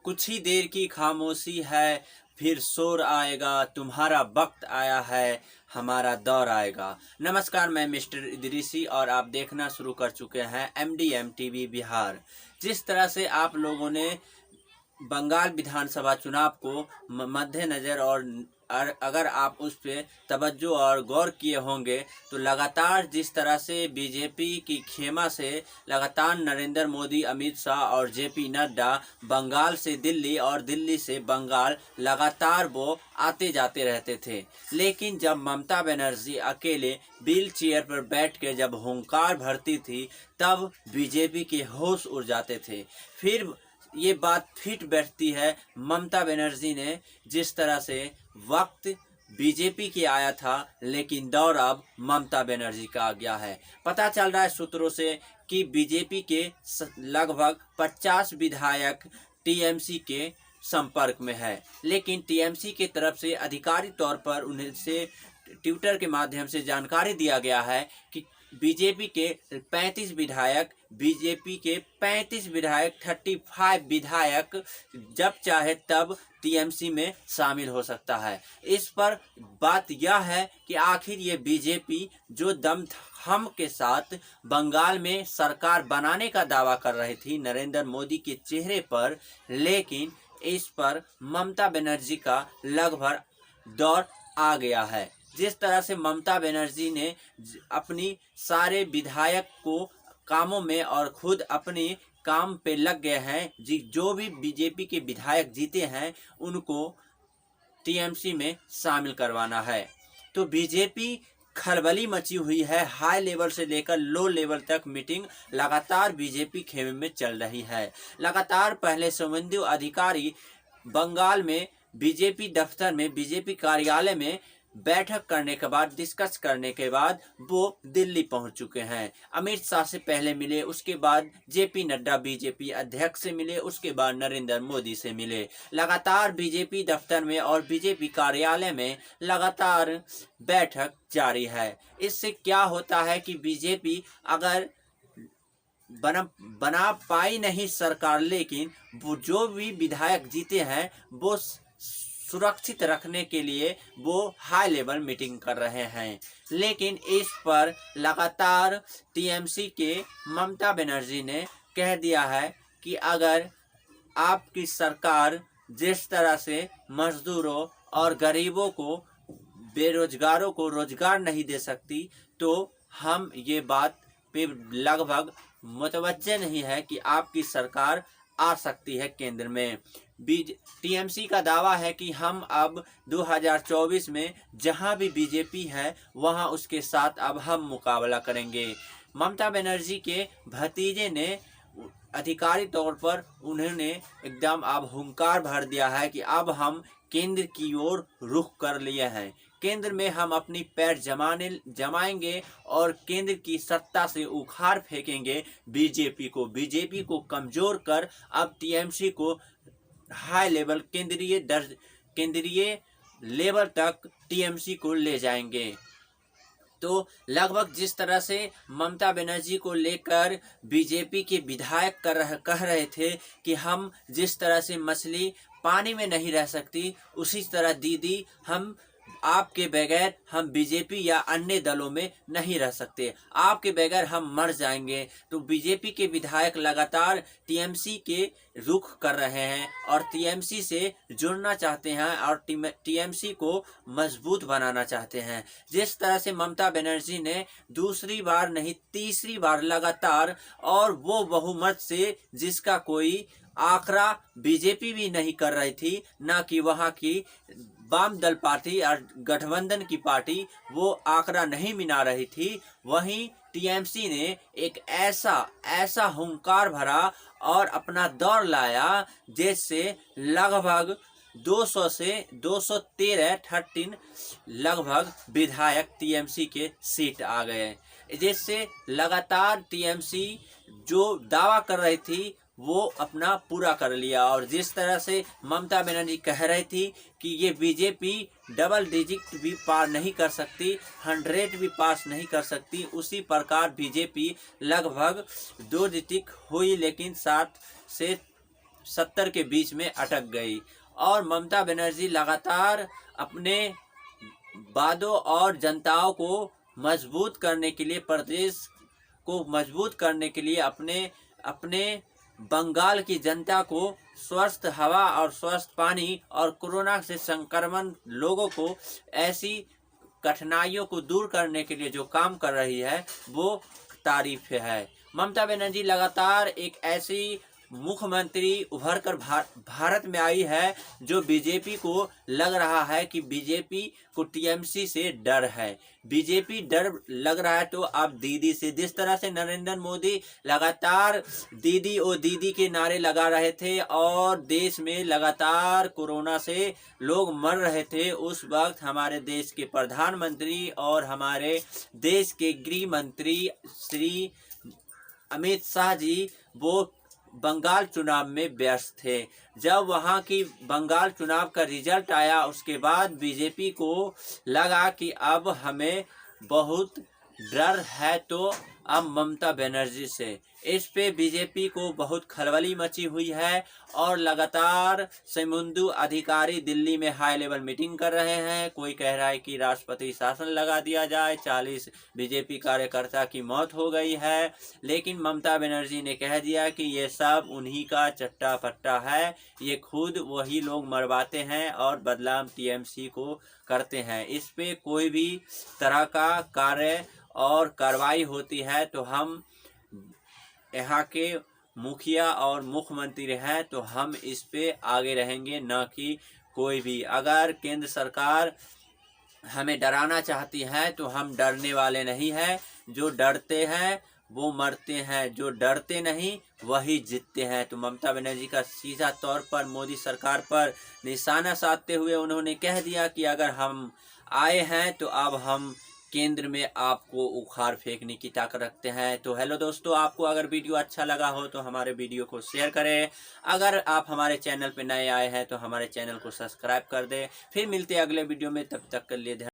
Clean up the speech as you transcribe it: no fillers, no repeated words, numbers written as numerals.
कुछ ही देर की खामोशी है, फिर शोर आएगा, तुम्हारा वक्त आया है, हमारा दौर आएगा। नमस्कार, मैं मिस्टर इदरीसी और आप देखना शुरू कर चुके हैं MDM टीवी बिहार। जिस तरह से आप लोगों ने बंगाल विधानसभा चुनाव को मद्देनज़र और अगर आप उस पर तवज्जो और गौर किए होंगे तो लगातार जिस तरह से बीजेपी की खेमा से लगातार नरेंद्र मोदी, अमित शाह और जेपी नड्डा बंगाल से दिल्ली और दिल्ली से बंगाल लगातार वो आते जाते रहते थे। लेकिन जब ममता बनर्जी अकेले व्हील चेयर पर बैठ के जब हुंकार भरती थी तब बीजेपी के होश उड़ जाते थे। फिर ये बात फिट बैठती है, ममता बनर्जी ने जिस तरह से वक्त बीजेपी की आया था लेकिन दौर अब ममता बनर्जी का आ गया है। पता चल रहा है सूत्रों से कि बीजेपी के लगभग 50 विधायक टीएमसी के संपर्क में है, लेकिन टीएमसी की तरफ से आधिकारिक तौर पर उन्हें से ट्विटर के माध्यम से जानकारी दिया गया है कि बीजेपी के 35 विधायक 35 विधायक जब चाहे तब टीएमसी में शामिल हो सकता है। इस पर बात यह है कि आखिर ये बीजेपी जो दमखम के साथ बंगाल में सरकार बनाने का दावा कर रही थी नरेंद्र मोदी के चेहरे पर, लेकिन इस पर ममता बनर्जी का लगभग दौर आ गया है। जिस तरह से ममता बनर्जी ने अपनी सारे विधायक को कामों में और खुद अपने काम पे लग गए हैं, जो भी बीजेपी के विधायक जीते हैं उनको टीएमसी में शामिल करवाना है। तो बीजेपी खलबली मची हुई है, हाई लेवल से लेकर लो लेवल तक मीटिंग लगातार बीजेपी खेमे में चल रही है। लगातार पहले संबंधित अधिकारी बंगाल में बीजेपी दफ्तर में, बीजेपी कार्यालय में बैठक करने के बाद, डिस्कस करने के बाद वो दिल्ली पहुंच चुके हैं। अमित शाह से पहले मिले, उसके बाद जेपी नड्डा बीजेपी अध्यक्ष से मिले, उसके बाद नरेंद्र मोदी से मिले। लगातार बीजेपी दफ्तर में और बीजेपी कार्यालय में लगातार बैठक जारी है। इससे क्या होता है कि बीजेपी अगर बना पाई नहीं सरकार, लेकिन वो जो भी विधायक जीते हैं वो सुरक्षित रखने के लिए वो हाई लेवल मीटिंग कर रहे हैं। लेकिन इस पर लगातार टीएमसी के ममता बनर्जी ने कह दिया है कि अगर आपकी सरकार जिस तरह से मजदूरों और गरीबों को, बेरोजगारों को रोजगार नहीं दे सकती, तो हम ये बात पे लगभग मुतवज्जे नहीं है कि आपकी सरकार आ सकती है केंद्र में। टीएमसी का दावा है कि हम अब 2024 में जहां भी बीजेपी है वहां उसके साथ अब हम मुकाबला करेंगे। ममता बनर्जी के भतीजे ने आधिकारिक तौर पर उन्होंने एकदम अब हुंकार भर दिया है कि अब हम केंद्र की ओर रुख कर लिए हैं। केंद्र में हम अपनी पैर जमाएंगे और केंद्र की सत्ता से उखाड़ फेंकेंगे बीजेपी को कमजोर कर अब टीएमसी को हाई लेवल केंद्रीय लेवल तक टीएमसी को ले जाएंगे। तो लगभग जिस तरह से ममता बनर्जी को लेकर बीजेपी के विधायक कह रहे थे कि हम जिस तरह से मछली पानी में नहीं रह सकती, उसी तरह दीदी हम आपके बगैर हम बीजेपी या अन्य दलों में नहीं रह सकते, आपके बगैर हम मर जाएंगे। तो बीजेपी के विधायक लगातार टीएमसी के रुख कर रहे हैं और टीएमसी से जुड़ना चाहते हैं और टीएमसी को मजबूत बनाना चाहते हैं। जिस तरह से ममता बनर्जी ने दूसरी बार नहीं तीसरी बार लगातार, और वो बहुमत से जिसका कोई आंकड़ा बीजेपी भी नहीं कर रही थी, ना कि वहाँ की वाम दल पार्टी और गठबंधन की पार्टी वो आंकड़ा नहीं मिला रही थी, वहीं टीएमसी ने एक ऐसा हुंकार भरा और अपना दौर लाया जिससे लगभग 200 से 213 लगभग विधायक टीएमसी के सीट आ गए, जिससे लगातार टीएमसी जो दावा कर रही थी वो अपना पूरा कर लिया। और जिस तरह से ममता बनर्जी कह रही थी कि ये बीजेपी डबल डिजिट भी पार नहीं कर सकती, 100 भी पास नहीं कर सकती, उसी प्रकार बीजेपी लगभग 2 डिजिट हुई, लेकिन 7 से 70 के बीच में अटक गई। और ममता बनर्जी लगातार अपने वादों और जनताओं को मजबूत करने के लिए, प्रदेश को मजबूत करने के लिए अपने बंगाल की जनता को स्वस्थ हवा और स्वस्थ पानी और कोरोना से संक्रमण लोगों को ऐसी कठिनाइयों को दूर करने के लिए जो काम कर रही है वो तारीफ है। ममता बनर्जी लगातार एक ऐसी मुख्यमंत्री उभर कर भारत में आई है जो बीजेपी को लग रहा है कि बीजेपी को टीएमसी से डर है, बीजेपी डर लग रहा है। तो अब दीदी से, जिस तरह से नरेंद्र मोदी लगातार दीदी ओ दीदी के नारे लगा रहे थे और देश में लगातार कोरोना से लोग मर रहे थे, उस वक्त हमारे देश के प्रधानमंत्री और हमारे देश के गृह मंत्री श्री अमित शाह जी वो बंगाल चुनाव में व्यस्त थे। जब वहां की बंगाल चुनाव का रिजल्ट आया उसके बाद बीजेपी को लगा कि अब हमें बहुत डर है, तो अब ममता बनर्जी से इस पे बीजेपी को बहुत खलबली मची हुई है और लगातार शुभेंदु अधिकारी दिल्ली में हाई लेवल मीटिंग कर रहे हैं। कोई कह रहा है कि राष्ट्रपति शासन लगा दिया जाए, 40 बीजेपी कार्यकर्ता की मौत हो गई है, लेकिन ममता बनर्जी ने कह दिया कि ये सब उन्हीं का चट्टा पट्टा है, ये खुद वही लोग मरवाते हैं और बदनाम टीएमसी को करते हैं। इस पे कोई भी तरह का कार्य और कार्रवाई होती है तो हम यहाँ के मुखिया और मुख्यमंत्री हैं तो हम इस पे आगे रहेंगे, न कि कोई भी। अगर केंद्र सरकार हमें डराना चाहती है तो हम डरने वाले नहीं हैं। जो डरते हैं वो मरते हैं, जो डरते नहीं वही जीतते हैं। तो ममता बनर्जी का सीधा तौर पर मोदी सरकार पर निशाना साधते हुए उन्होंने कह दिया कि अगर हम आए हैं तो अब हम केंद्र में आपको उखाड़ फेंकने की ताकत रखते हैं। तो हेलो दोस्तों, आपको अगर वीडियो अच्छा लगा हो तो हमारे वीडियो को शेयर करें। अगर आप हमारे चैनल पर नए आए हैं तो हमारे चैनल को सब्सक्राइब कर दें। फिर मिलते हैं अगले वीडियो में, तब तक के लिए